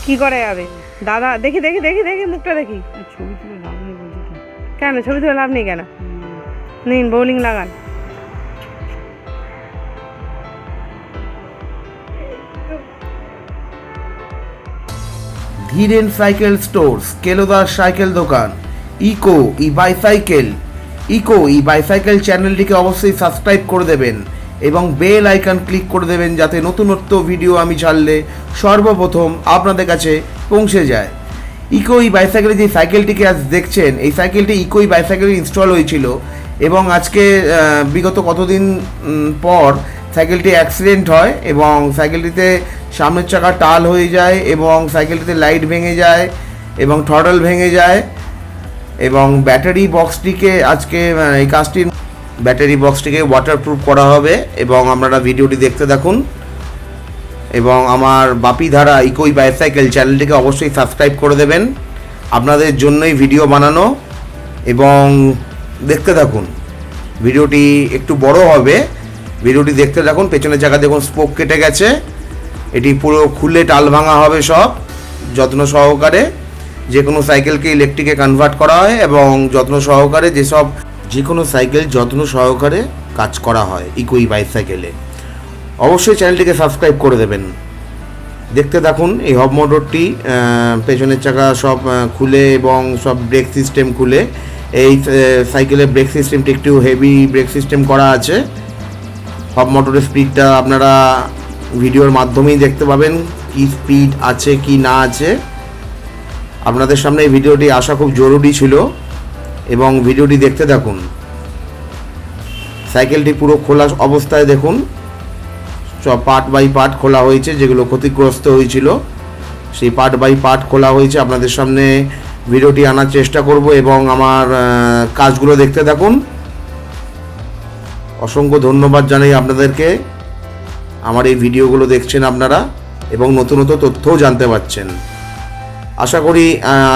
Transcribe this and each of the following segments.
কি করা যাবে দাদা? দেখি দেখি দেখি দেখি মুখটা দেখি। ছবি তুলে লাভ নেই বলছি তো। কেন ছবি তুলে লাভ নেই কেন? নিন বোলিং লাগান। ধীরেন সাইকেল স্টোর্স, কেলোদার সাইকেল দোকান, eco e bicycle. Eco e bicycle চ্যানেলটিকে অবশ্যই সাবস্ক্রাইব করে দেবেন এবং বেল আইকন ক্লিক করে দেবেন যাতে নতুনত্ব ভিডিও আমি ছাড়লে সর্বপ্রথম আপনাদের কাছে পৌঁছে যায়। ইকো ই বাইসাইকেলের যে সাইকেলটিকে আজ দেখছেন, এই সাইকেলটি ইকো ই বাইসাইকেলে ইনস্টল হয়েছিল এবং আজকে বিগত কতদিন পর সাইকেলটি অ্যাক্সিডেন্ট হয় এবং সাইকেলটিতে সামনের চাকা টাল হয়ে যায় এবং সাইকেলটিতে লাইট ভেঙে যায় এবং থ্রটল ভেঙে যায় এবং ব্যাটারি বক্সটিকে আজকে এই কাজটির ব্যাটারি বক্সটিকে ওয়াটারপ্রুফ করা হবে এবং আপনারা ভিডিওটি দেখতে থাকুন এবং আমার বাপি ধারা ইকো ই বাইসাইকেল চ্যানেলটিকে অবশ্যই সাবস্ক্রাইব করে দেবেন। আপনাদের জন্যই ভিডিও বানানো এবং দেখতে থাকুন। ভিডিওটি একটু বড় হবে, ভিডিওটি দেখতে থাকুন। পেছনের জায়গা দেখুন স্পোক কেটে গেছে, এটি পুরো খুলে টাল ভাঙা হবে সব যত্ন সহকারে। যে কোনো সাইকেলকে ইলেকট্রিকে কনভার্ট করা হয় এবং যত্ন সহকারে যে কোনো সাইকেল যত্ন সহকারে কাজ করা হয় ইকো ই বাইসাইকেলে। অবশ্যই চ্যানেলটিকে সাবস্ক্রাইব করে দেবেন। দেখতে থাকুন এই হব মোটরটি পেছনের চাকা সব খুলে এবং সব ব্রেক সিস্টেম খুলে। এই সাইকেলের ব্রেক সিস্টেমটি একটু হেভি ব্রেক সিস্টেম করা আছে। হব মোটরের স্পিডটা আপনারা ভিডিওর মাধ্যমেই দেখতে পাবেন, কি স্পিড আছে কি না আছে। আপনাদের সামনে এই ভিডিওটি আসা খুব জরুরি ছিল এবং ভিডিওটি দেখতে থাকুন। সাইকেলটি পুরো খোলা অবস্থায় দেখুন, সব পার্ট বাই পার্ট খোলা হয়েছে, যেগুলো ক্ষতিগ্রস্ত হয়েছিল সেই পার্ট বাই পার্ট খোলা হয়েছে। আপনাদের সামনে ভিডিওটি আনার চেষ্টা করব এবং আমার কাজগুলো দেখতে থাকুন। অসংখ্য ধন্যবাদ জানাই আপনাদেরকে। আমার এই ভিডিওগুলো দেখছেন আপনারা এবং নতুনত্ব তথ্যও জানতে পারছেন। আশা করি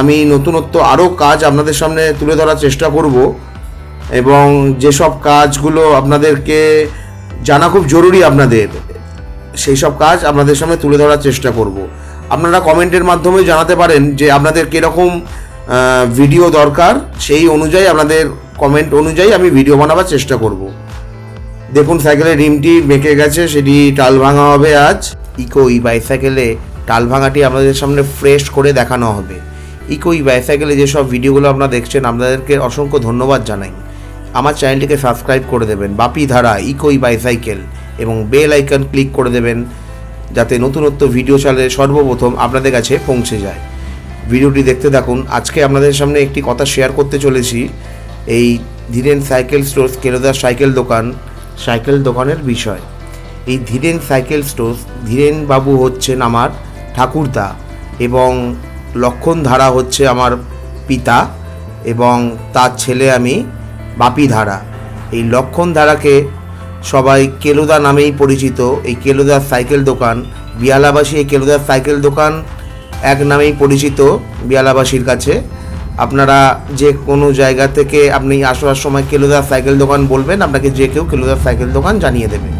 আমি নতুনত্ব আরও কাজ আপনাদের সামনে তুলে ধরার চেষ্টা করব এবং যেসব কাজগুলো আপনাদেরকে জানা খুব জরুরি আপনাদের, সেই সব কাজ আপনাদের সামনে তুলে ধরার চেষ্টা করব। আপনারা কমেন্টের মাধ্যমে জানাতে পারেন যে আপনাদের কীরকম ভিডিও দরকার, সেই অনুযায়ী আপনাদের কমেন্ট অনুযায়ী আমি ভিডিও বানাবার চেষ্টা করব। দেখুন সাইকেলের রিমটি বেঁকে গেছে, সেটি টাল ভাঙা হবে আজ। ইকো ই বাইসাইকেলে টাল ভাঙাটি আপনাদের সামনে ফ্রেশ করে দেখানো হবে। ইকো ই বাইসাইকেলে যেসব ভিডিওগুলো আপনারা দেখছেন আপনাদেরকে অসংখ্য ধন্যবাদ জানাই। আমার চ্যানেলটিকে সাবস্ক্রাইব করে দেবেন বাপি ধারা ইকো ই বাইসাইকেল এবং বেল আইকন ক্লিক করে দেবেন যাতে নতুনত্ব ভিডিও চালে সর্বপ্রথম আপনাদের কাছে পৌঁছে যায়। ভিডিওটি দেখতে থাকুন। আজকে আপনাদের সামনে একটি কথা শেয়ার করতে চলেছি এই ধীরেন সাইকেল স্টোর্স, কেলোদার সাইকেল দোকানের বিষয়। এই ধীরেন সাইকেল স্টোর্স, ধীরেন বাবু হচ্ছেন আমার ঠাকুরদা এবং লক্ষণ ধারা হচ্ছে আমার পিতা এবং তার ছেলে আমি বাপি ধারা। এই লক্ষণ ধারাকে সবাই কেলোদা নামেই পরিচিত। এই কেলোদার সাইকেল দোকান, বিহালাবাসী এই কেলোদার সাইকেল দোকান এক নামেই পরিচিত বিহালাবাসীর কাছে। আপনারা যে কোনো জায়গা থেকে আপনি আসার সময় কেলোদার সাইকেল দোকান বলবেন, আপনাকে যে কেউ কেলোদার সাইকেল দোকান জানিয়ে দেবে।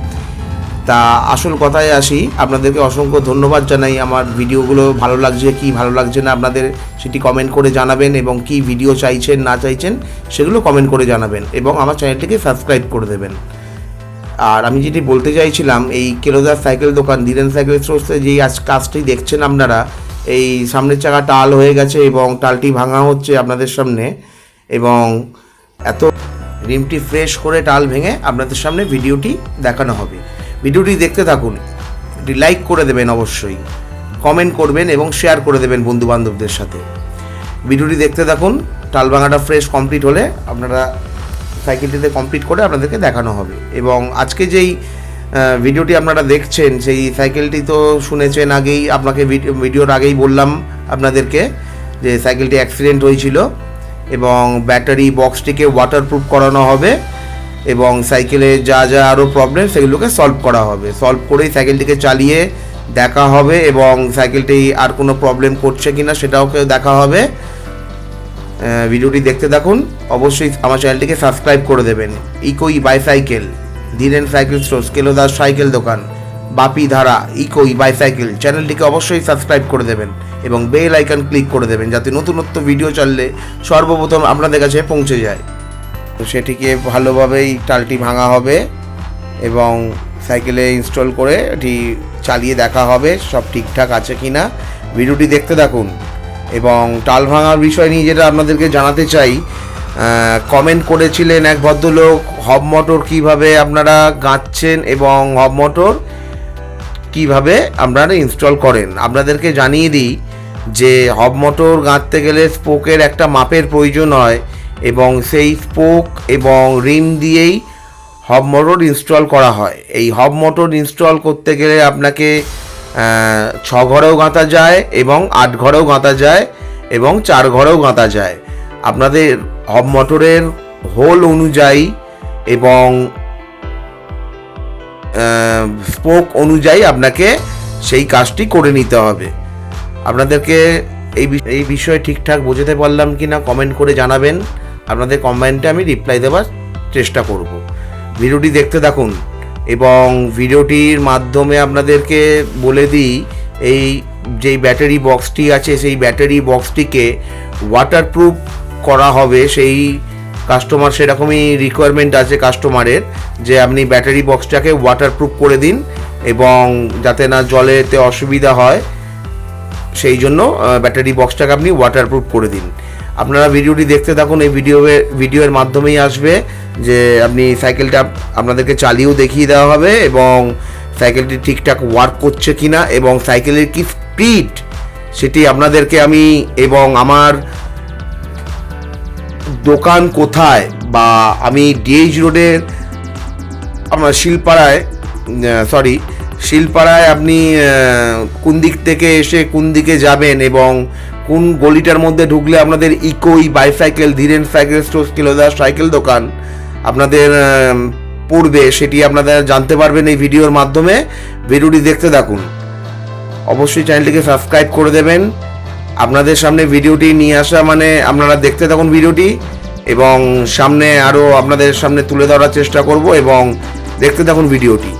তা আসল কথায় আসি, আপনাদেরকে অসংখ্য ধন্যবাদ জানাই। আমার ভিডিওগুলো ভালো লাগছে কি ভালো লাগছে না আপনাদের সেটি কমেন্ট করে জানাবেন এবং কি ভিডিও চাইছেন না চাইছেন সেগুলো কমেন্ট করে জানাবেন এবং আমার চ্যানেলটিকে সাবস্ক্রাইব করে দেবেন। আর আমি যেটি বলতে চাইছিলাম, এই কেলোদার সাইকেল দোকান ধীরেন সাইকেল স্টোর্সে যেই আজ কাজটি দেখছেন আপনারা, এই সামনের চাকা টাল হয়ে গেছে এবং টালটি ভাঙা হচ্ছে আপনাদের সামনে এবং এত রিমটি ফ্রেশ করে টাল ভেঙে আপনাদের সামনে ভিডিওটি দেখানো হবে। ভিডিওটি দেখতে থাকুন, এটি লাইক করে দেবেন, অবশ্যই কমেন্ট করবেন এবং শেয়ার করে দেবেন বন্ধুবান্ধবদের সাথে। ভিডিওটি দেখতে থাকুন। টাল ভাঙাটা ফ্রেশ কমপ্লিট হলে আপনারা সাইকেলটিতে কমপ্লিট করে আপনাদেরকে দেখানো হবে এবং আজকে যেই ভিডিওটি আপনারা দেখছেন সেই সাইকেলটি তো শুনেছেন আগেই, আপনাকে ভিডিওর আগেই বললাম আপনাদেরকে যে সাইকেলটি অ্যাক্সিডেন্ট হয়েছিল এবং ব্যাটারি বক্সটিকে ওয়াটারপ্রুফ করানো হবে এবং সাইকেলে যা যা আরও প্রবলেম সেগুলোকে সলভ করা হবে। সলভ করেই সাইকেলটিকে চালিয়ে দেখা হবে এবং সাইকেলটি আর কোনো প্রবলেম করছে কিনা সেটাও দেখা হবে। ভিডিওটি দেখতে থাকুন। অবশ্যই আমার চ্যানেলটিকে সাবস্ক্রাইব করে দেবেন। Eco e bicycle, Dhiren cycle stores, কেলোদার সাইকেল দোকান, বাপি ধারা ইকো ই বাইসাইকেল চ্যানেলটিকে অবশ্যই সাবস্ক্রাইব করে দেবেন এবং বেল আইকন ক্লিক করে দেবেন, যাতে নতুনত্ব ভিডিও চাললে সর্বপ্রথম আপনাদের কাছে পৌঁছে যায়। তো সেটিকে ভালোভাবেই টালটি ভাঙা হবে এবং সাইকেলে ইনস্টল করে এটি চালিয়ে দেখা হবে সব ঠিকঠাক আছে কি না। ভিডিওটি দেখতে থাকুন। এবং টাল ভাঙার বিষয় নিয়ে যেটা আপনাদেরকে জানাতে চাই, কমেন্ট করেছিলেন এক ভদ্রলোক, হব মোটর কীভাবে আপনারা গাঁথছেন এবং হব মোটর কীভাবে আপনারা ইনস্টল করেন। আপনাদেরকে জানিয়ে দিই যে হব মোটর গাঁথতে গেলে স্পোকের একটা মাপের প্রয়োজন হয় এবং সেই স্পোক এবং রিম দিয়েই হব মোটর ইনস্টল করা হয়। এই হব মোটর ইনস্টল করতে গেলে আপনাকে 6 ঘরেও গাঁথা যায় এবং 8 ঘরেও গাঁথা যায় এবং 4 ঘরেও গাঁথা যায়। আপনাদের হব মোটরের হোল অনুযায়ী এবং স্পোক অনুযায়ী আপনাকে সেই কাজটি করে নিতে হবে। আপনাদেরকে এই বিষয়ে ঠিকঠাক বোঝাতে পারলাম কি না কমেন্ট করে জানাবেন। আপনাদের কমেন্টে আমি রিপ্লাই দেওয়ার চেষ্টা করব। ভিডিওটি দেখতে থাকুন এবং ভিডিওটির মাধ্যমে আপনাদেরকে বলে দিই, এই যেই ব্যাটারি বক্সটি আছে সেই ব্যাটারি বক্সটিকে ওয়াটারপ্রুফ করা হবে। সেই কাস্টমার সেরকমই রিকোয়ারমেন্ট আছে কাস্টমারের যে আপনি ব্যাটারি বক্সটাকে ওয়াটারপ্রুফ করে দিন এবং যাতে না জলেতে অসুবিধা হয়, সেই জন্য ব্যাটারি বক্সটাকে আপনি ওয়াটারপ্রুফ করে দিন। আপনারা ভিডিওটি দেখতে থাকুন। এই ভিডিওর মাধ্যমেই আসবে যে আপনি সাইকেলটা আপনাদেরকে চালিয়েও দেখিয়ে দেওয়া হবে এবং সাইকেলটি ঠিকঠাক ওয়ার্ক করছে কি না এবং সাইকেলের কি স্পিড সেটি আপনাদেরকে আমি, এবং আমার দোকান কোথায়, বা আমি ডিএইচ রোডের আপনার শিলপাড়ায় আপনি কোন দিক থেকে এসে কোন দিকে যাবেন এবং কোন গলিটার মধ্যে ঢুকলে আপনাদের eco e bicycle Dhiren cycle store কিলোদার সাইকেল দোকান আপনাদের পড়বে, সেটি আপনারা জানতে পারবেন এই ভিডিওর মাধ্যমে। ভিডিওটি দেখতে থাকুন। অবশ্যই চ্যানেলটিকে সাবস্ক্রাইব করে দেবেন। আপনাদের সামনে ভিডিওটি নিয়ে আসা মানে আপনারা দেখতে থাকুন ভিডিওটি এবং সামনে আরও আপনাদের সামনে তুলে ধরার চেষ্টা করব এবং দেখতে থাকুন ভিডিওটি।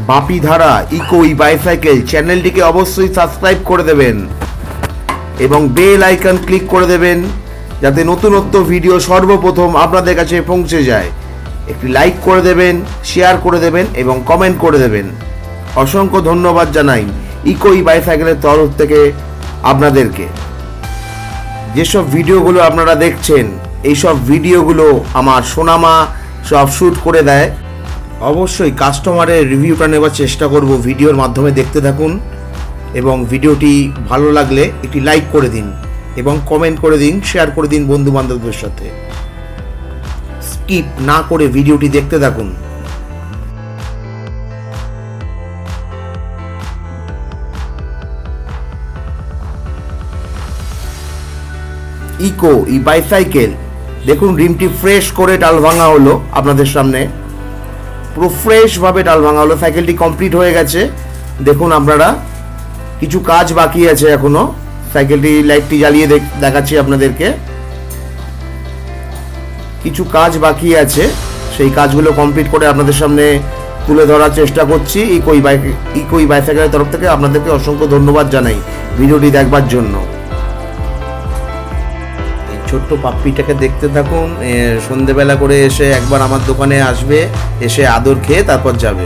বাপিধারা ইকোই বাইসাইকেল চ্যানেলটিকে অবশ্যই সাবস্ক্রাইব করে দেবেন এবং বেল আইকন ক্লিক করে দেবেন, যাতে নতুনত্ব ভিডিও সর্বপ্রথম আপনাদের কাছে পৌঁছে যায়। একটি লাইক করে দেবেন, শেয়ার করে দেবেন এবং কমেন্ট করে দেবেন। অসংখ্য ধন্যবাদ জানাই ইকোই বাইসাইকেলের তরফ থেকে আপনাদেরকে। যেসব ভিডিওগুলো আপনারা দেখছেন এইসব ভিডিওগুলো আমার সোনামা সব শ্যুট করে দেয়। অবশ্যই কাস্টমারের রিভিউটা নেওয়ার চেষ্টা করব। ভিডিওর মাধ্যমে দেখতে থাকুন এবং ভিডিওটি ভালো লাগলে একটি লাইক করে দিন এবং কমেন্ট করে দিন, শেয়ার করে দিন বন্ধু বান্ধবদের সাথে। স্কিপ না করে ভিডিওটি দেখতে থাকুন। ইকো ই বাইসাইকেল দেখুন, রিমটি ফ্রেশ করে টাল ভাঙা হলো আপনাদের সামনে, পুরো ফ্রেশভাবে টাল ভাঙা হলো। সাইকেলটি কমপ্লিট হয়ে গেছে। দেখুন আপনারা, কিছু কাজ বাকি আছে এখনো। সাইকেলটি লাইটটি জ্বালিয়ে দেখাচ্ছি আপনাদেরকে। কিছু কাজ বাকি আছে, সেই কাজগুলো কমপ্লিট করে আপনাদের সামনে তুলে ধরার চেষ্টা করছি। ইকোই বাইসাইকেলের তরফ থেকে আপনাদেরকে অসংখ্য ধন্যবাদ জানাই ভিডিওটি দেখবার জন্য। ছোট্ট পাপ্পিটাকে দেখতে থাকুন। সন্ধেবেলা করে এসে একবার আমার দোকানে আসবে, এসে আদর খেয়ে তারপর যাবে।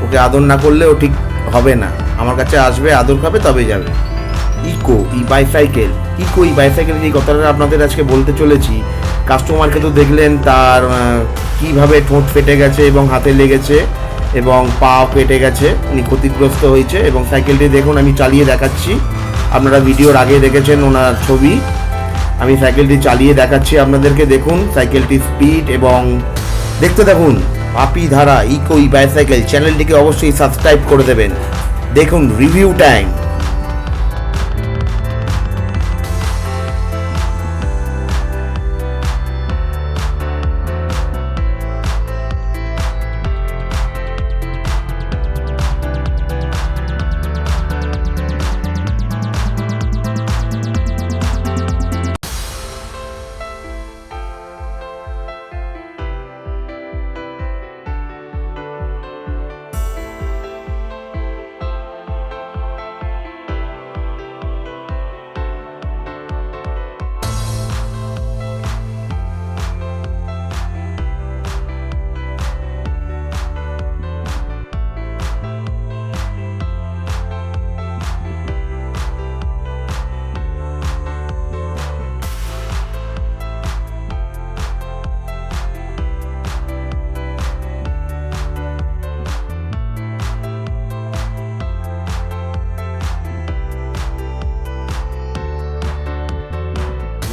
ওকে আদর না করলে ও ঠিক হবে না। আমার কাছে আসবে, আদর খাবে, তবে যাবে। ইকো ই বাইসাইকেল এই কথাটা আপনাদের আজকে বলতে চলেছি। কাস্টমারকে তো দেখলেন তার কিভাবে ঠোঁট ফেটে গেছে এবং হাতে লেগেছে এবং পা ফেটে গেছে, উনি ক্ষতিগ্রস্ত হয়েছে। এবং সাইকেলটি দেখুন, আমি চালিয়ে দেখাচ্ছি। আপনারা ভিডিওর আগে দেখেছেন ওনার ছবি, আমি সাইকেলটি চালিয়ে দেখাচ্ছি আপনাদেরকে। দেখুন সাইকেলটি স্পিড এবং দেখতে থাকুন। বাপিধারা ইকোই বাইসাইকেল চ্যানেলটিকে অবশ্যই সাবস্ক্রাইব করে দেবেন। দেখুন রিভিউ টাইম।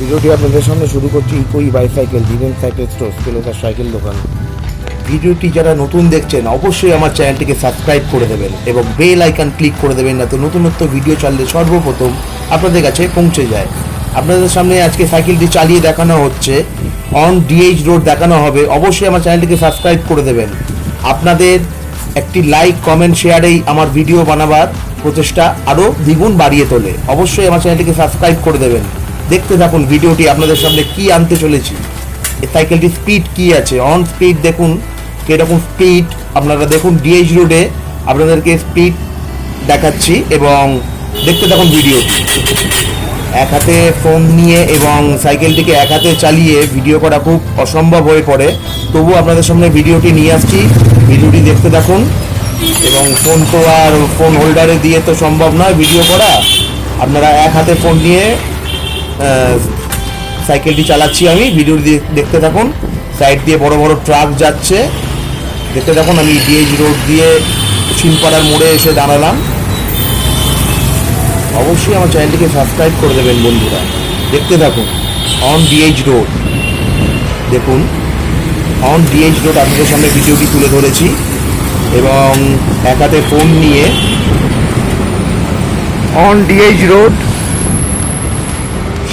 ভিডিওটি আপনাদের সামনে শুরু করছি eco e bicycle Dhiren cycle store স্কেলোদার সাইকেল দোকান। ভিডিওটি যারা নতুন দেখছেন অবশ্যই আমার চ্যানেলটিকে সাবস্ক্রাইব করে দেবেন এবং বেল আইকন ক্লিক করে দেবেন, যাতে নতুনত্ব ভিডিও চাললে সর্বপ্রথম আপনাদের কাছে পৌঁছে যায়। আপনাদের সামনে আজকে সাইকেলটি চালিয়ে দেখানো হচ্ছে, অন ডিএইচ রোড দেখানো হবে। অবশ্যই আমার চ্যানেলটিকে সাবস্ক্রাইব করে দেবেন। আপনাদের একটি লাইক কমেন্ট শেয়ারেই আমার ভিডিও বানাবার প্রচেষ্টা আরও দ্বিগুণ বাড়িয়ে তোলে। অবশ্যই আমার চ্যানেলটিকে সাবস্ক্রাইব করে দেবেন। দেখতে থাকুন ভিডিওটি আপনাদের সামনে কি আনতে চলেছি। এই সাইকেলটির স্পিড কি আছে, অন স্পিড দেখুন কীরকম স্পিড। আপনারা দেখুন ডিএইচ রোডে আপনাদেরকে স্পিড দেখাচ্ছি এবং দেখতে থাকুন ভিডিওটি। এক হাতে ফোন নিয়ে এবং সাইকেলটিকে এক হাতে চালিয়ে ভিডিও করা খুব অসম্ভব হয়ে পড়ে, তবু আপনাদের সামনে ভিডিওটি নিয়ে আসছি। ভিডিওটি দেখতে থাকুন এবং ফোন তো আর ফোন হোল্ডারে দিয়ে তো সম্ভব নয় ভিডিও করা। আপনারা এক হাতে ফোন নিয়ে সাইকেলটি চালাচ্ছি আমি, ভিডিওটি দেখতে থাকুন। সাইড দিয়ে বড় বড় ট্রাক যাচ্ছে, দেখতে থাকুন। আমি ডিএইচ রোড দিয়ে শিলপাড়ার মোড়ে এসে দাঁড়ালাম। অবশ্যই আমার চ্যানেলটিকে সাবস্ক্রাইব করে দেবেন বন্ধুরা। দেখতে থাকুন অন ডিএইচ রোড। দেখুন অন ডিএইচ রোড আপনাদের সামনে ভিডিওটি তুলে ধরেছি এবং এক হাতে ফোন নিয়ে অন ডিএইচ রোড,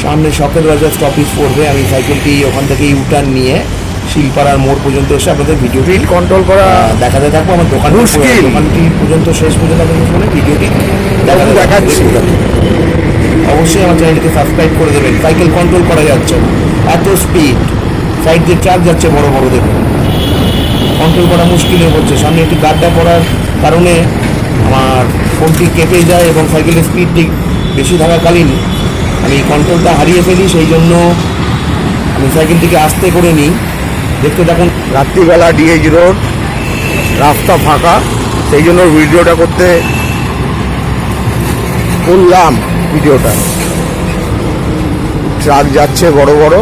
সামনে শখের বাজার স্টপেজ পড়বে। আমি সাইকেলটি ওখান থেকে ইউটার্ন নিয়ে শিলপাড়ার মোড় পর্যন্ত এসে আপনাদের ভিডিওটি কন্ট্রোল করা দেখাতে থাকবো। আমার দোকানটি পর্যন্ত শেষ পর্যন্ত আপনাদের সামনে ভিডিওটি দেখাচ্ছি। অবশ্যই আমার চ্যানেলটিকে সাবস্ক্রাইব করে দেবেন। সাইকেল কন্ট্রোল করা যাচ্ছে না, এত স্পিড। সাইড দিয়ে ট্রাক যাচ্ছে বড় বড়, দেখুন কন্ট্রোল করা মুশকিল হয়ে পড়ছে। সামনে একটি গাড্ডা পড়ার কারণে আমার ফোনটি কেঁপে যায় এবং সাইকেলের স্পিডটি বেশি থাকাকালীন আমি কন্ট্রোলটা হারিয়ে ফেলি। সেই জন্য আমি সাইকেলটিকে আস্তে করে নিই। দেখতে থাকুন। রাত্রিবেলা ডিএইচ রোড, রাস্তা ফাঁকা, সেই জন্য ভিডিওটা করতে করলাম। ভিডিওটা ট্রাক যাচ্ছে বড় বড়,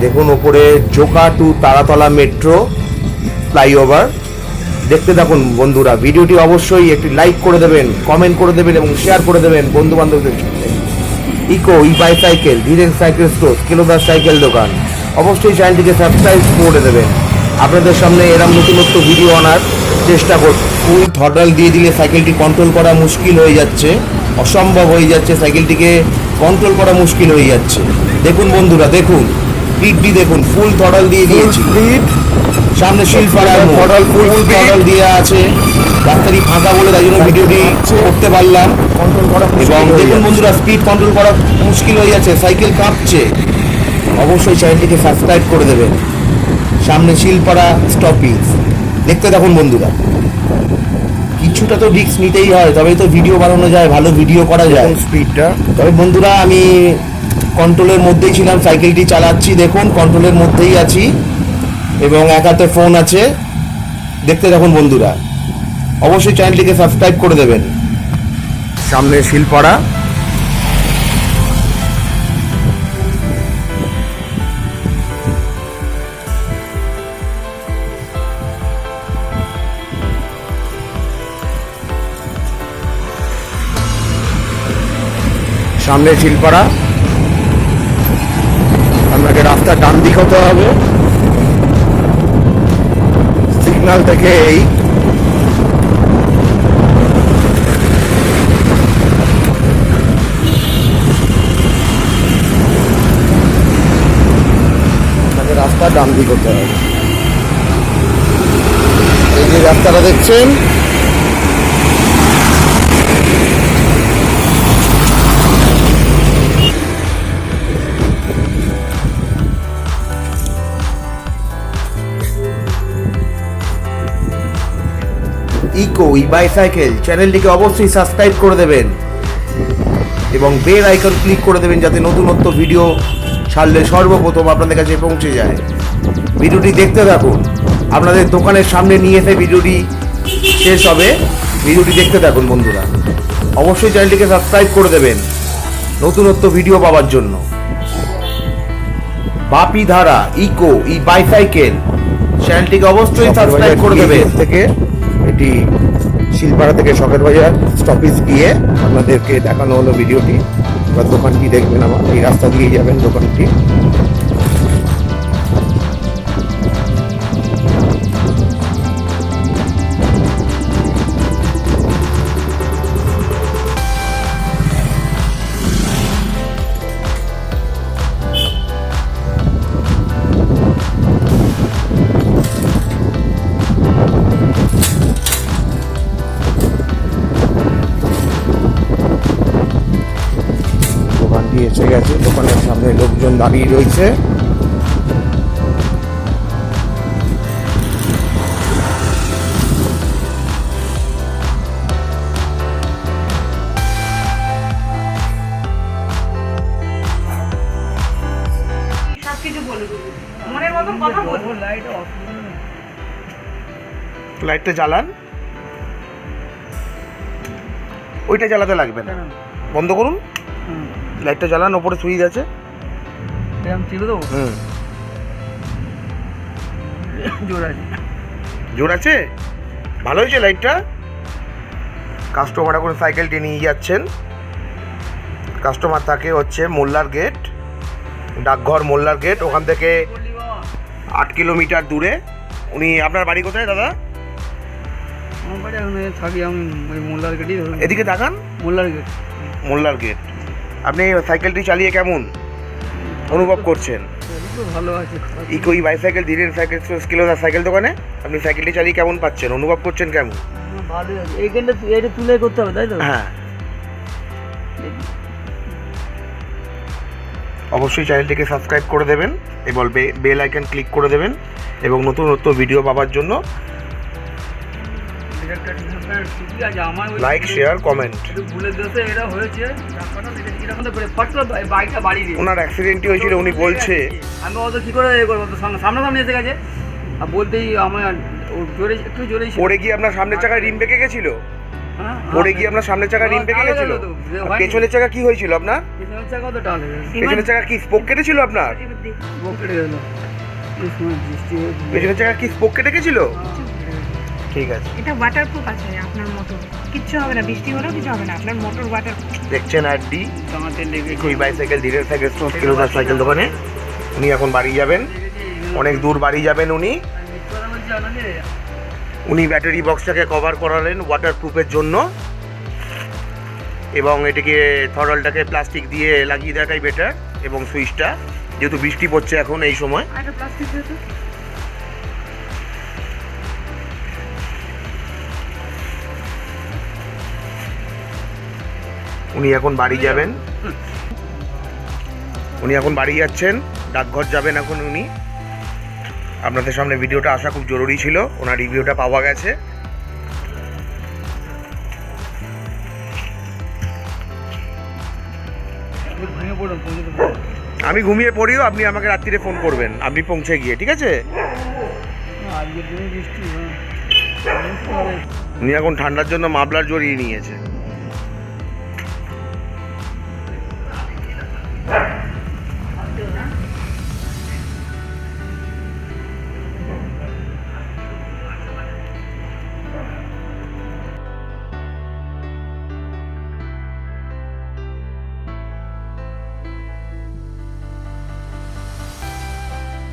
দেখুন ওপরে Joka to Taratala metro flyover. দেখতে থাকুন বন্ধুরা। ভিডিওটি অবশ্যই একটি লাইক করে দেবেন, কমেন্ট করে দেবেন এবং শেয়ার করে দেবেন বন্ধু বান্ধবদের সাথে। Eco e bicycle Dhiren cycle store স্কেলোদার সাইকেল দোকান। অবশ্যই চ্যানেলটিকে সাবস্ক্রাইব করে দেবেন। আপনাদের সামনে এরকম নতুনত্ব ভিডিও আনার চেষ্টা করব। ফুল থ্রটল দিয়ে দিলে সাইকেলটি কন্ট্রোল করা মুশকিল হয়ে যাচ্ছে, অসম্ভব হয়ে যাচ্ছে। সাইকেলটিকে কন্ট্রোল করা মুশকিল হয়ে যাচ্ছে। দেখুন বন্ধুরা, দেখুন স্পিডটি দেখুন, ফুল থ্রটল দিয়ে দিয়েছি। সামনে শিলপাড়ার থ্রটল, ফুল থ্রটল দিয়ে আছে। রাস্তাটি ফাঁকা বলে তাই জন্য ভিডিওটি করতে পারলাম। কন্ট্রোল করা এবং দেখুন বন্ধুরা, স্পিড কন্ট্রোল করা মুশকিল হয়ে যাচ্ছে, সাইকেল কাঁপছে। অবশ্যই চ্যানেলটিকে সাবস্ক্রাইব করে দেবেন। সামনে শিলপাড়া স্টপেজ, দেখতে থাকুন বন্ধুরা। কিছুটা তো রিস্ক নিতেই হয়, তবেই তো ভিডিও বানানো যায়, ভালো ভিডিও করা যায়। স্পিডটা তবে বন্ধুরা আমি কন্ট্রোলের মধ্যেই ছিলাম, সাইকেলটি চালাচ্ছি। দেখুন কন্ট্রোলের মধ্যেই আছি এবং এক হাতে ফোন আছে। দেখতে থাকুন বন্ধুরা। অবশ্যই চ্যানেলটিকে সাবস্ক্রাইব করে দেবেন। সামনে শিলপাড়া, সামনে শিলপাড়া। আপনাকে রাস্তা ডান দিক হতে হবে। সিগন্যাল থেকে এই রাস্তা ডান দিক হতে হবে। এই যে রাস্তাটা দেখছেন, ইকো ই বাইসাইকেল চ্যানেলটিকে অবশ্যই সাবস্ক্রাইব করে দেবেন এবং বেল আইকন ক্লিক করে দেবেন, যাতে নতুনত্ব ভিডিও ছাড়লে সর্বপ্রথম আপনাদের কাছে পৌঁছে যায়। ভিডিওটি দেখতে থাকুন। আপনাদের দোকানের সামনে নিয়ে এসে ভিডিওটি শেষ হবে। ভিডিওটি দেখতে থাকুন বন্ধুরা। অবশ্যই চ্যানেলটিকে সাবস্ক্রাইব করে দেবেন নতুনত্ব ভিডিও পাওয়ার জন্য। বাপি ধারা ইকো ই বাইসাইকেল চ্যানেলটিকে অবশ্যই সাবস্ক্রাইব করে দেবেন। থেকে এটি শিলপাড়া থেকে শখের বাজার স্টপেজ গিয়ে আপনাদেরকে দেখানো হলো ভিডিওটি। এবার দোকানটি দেখবেন, আমার এই রাস্তা দিয়ে যাবেন দোকানটি। দোকানটি এসে গেছে, দোকানের সামনে লোকজন দাঁড়িয়ে রয়েছে। সবকিছু বলে দেবো, মনের মতন কথা বলবো। লাইটটা জ্বালান, ওইটা জ্বালাতে লাগবে না, বন্ধ করুন। লাইটটা জ্বালান, ওপরে সুইচ আছে। জোর আছে, ভালো হয়েছে লাইটটা। কাস্টমার এখন সাইকেলটি নিয়ে যাচ্ছেন। কাস্টমার থাকে হচ্ছে মোল্লার গেট, ডাকঘর মোল্লার গেট, ওখান থেকে 8 কিলোমিটার দূরে। উনি, আপনার বাড়ি কোথায় দাদা? থাকি আমি ওই মোল্লার গেটই। এদিকে দেখান, মোল্লার গেট। মোল্লার গেট। আপনি সাইকেলটি চালিয়ে কেমন অনুভব করছেন? ভালো আছে। Echoey bicycle, Dhiren cycle cycle দোকানে আপনি সাইকেলটি চালিয়ে কেমন পাচ্ছেন, অনুভব করছেন কেমন? ভালো আছে। এইখানটা এটা তুলে করতে হবে, তাই তো? হ্যাঁ, অবশ্যই চ্যানেলটিকে সাবস্ক্রাইব করে দেবেন এবং বেল আইকন ক্লিক করে দেবেন, এবং নতুন নতুন ভিডিও পাওয়ার জন্য লাইক, শেয়ার, কমেন্ট। ওনার অ্যাক্সিডেন্টই হয়েছিল, উনি বলছে। আমি অত কি করে সামনাসামনি এসে গেছে, আর বলতেই আমার জোরে, একটু জোরে পড়ে গিয়ে আপনার সামনের চাকায় রিম বেঁকে গেছিল। পড়ে গিয়ে আপনার সামনের চাকা রিম বেঁকে গেছিল। পেছনের চাকা কি হয়েছিল আপনার? পেছনের চাকা কি স্পোক কেটেছিল আপনার? পেছনের চাকা কি স্পোক কেটে গেছিল? ঠিক আছে, এটা ওয়াটারপ্রুফ আছে, আপনার মোটর কিচ্ছু হবে না, বৃষ্টি হলেও কিছু হবে না, আপনার মোটর ওয়াটারপ্রুফ। দেখছেন RD eco e bicycle, Dhiren cycle kilometre cycle দোকানে। উনি এখন বাড়ি যাবেন, অনেক দূর বাড়ি যাবেন উনি। উনি ব্যাটারি বক্সটাকে কভার করালেন ওয়াটারপ্রুফের জন্য, এবং এটিকে থ্রটলটাকে প্লাস্টিক দিয়ে লাগিয়ে দেওয়াটাই বেটার, এবং সুইচটা, যেহেতু বৃষ্টি পড়ছে এখন এই সময়। উনি এখন বাড়ি যাবেন, উনি এখন বাড়ি যাচ্ছেন, ডাকঘর যাবেন এখন উনি। আপনাদের সামনে ভিডিওটা আসা খুব জরুরি ছিল, ওনার রিভিউটা পাওয়া গেছে। আমি ঘুমিয়ে পড়িও, আপনি আমাকে রাত্রিরে ফোন করবেন, আপনি পৌঁছে গিয়ে, ঠিক আছে? উনি এখন ঠান্ডার জন্য মাফলার জড়িয়ে নিয়েছে।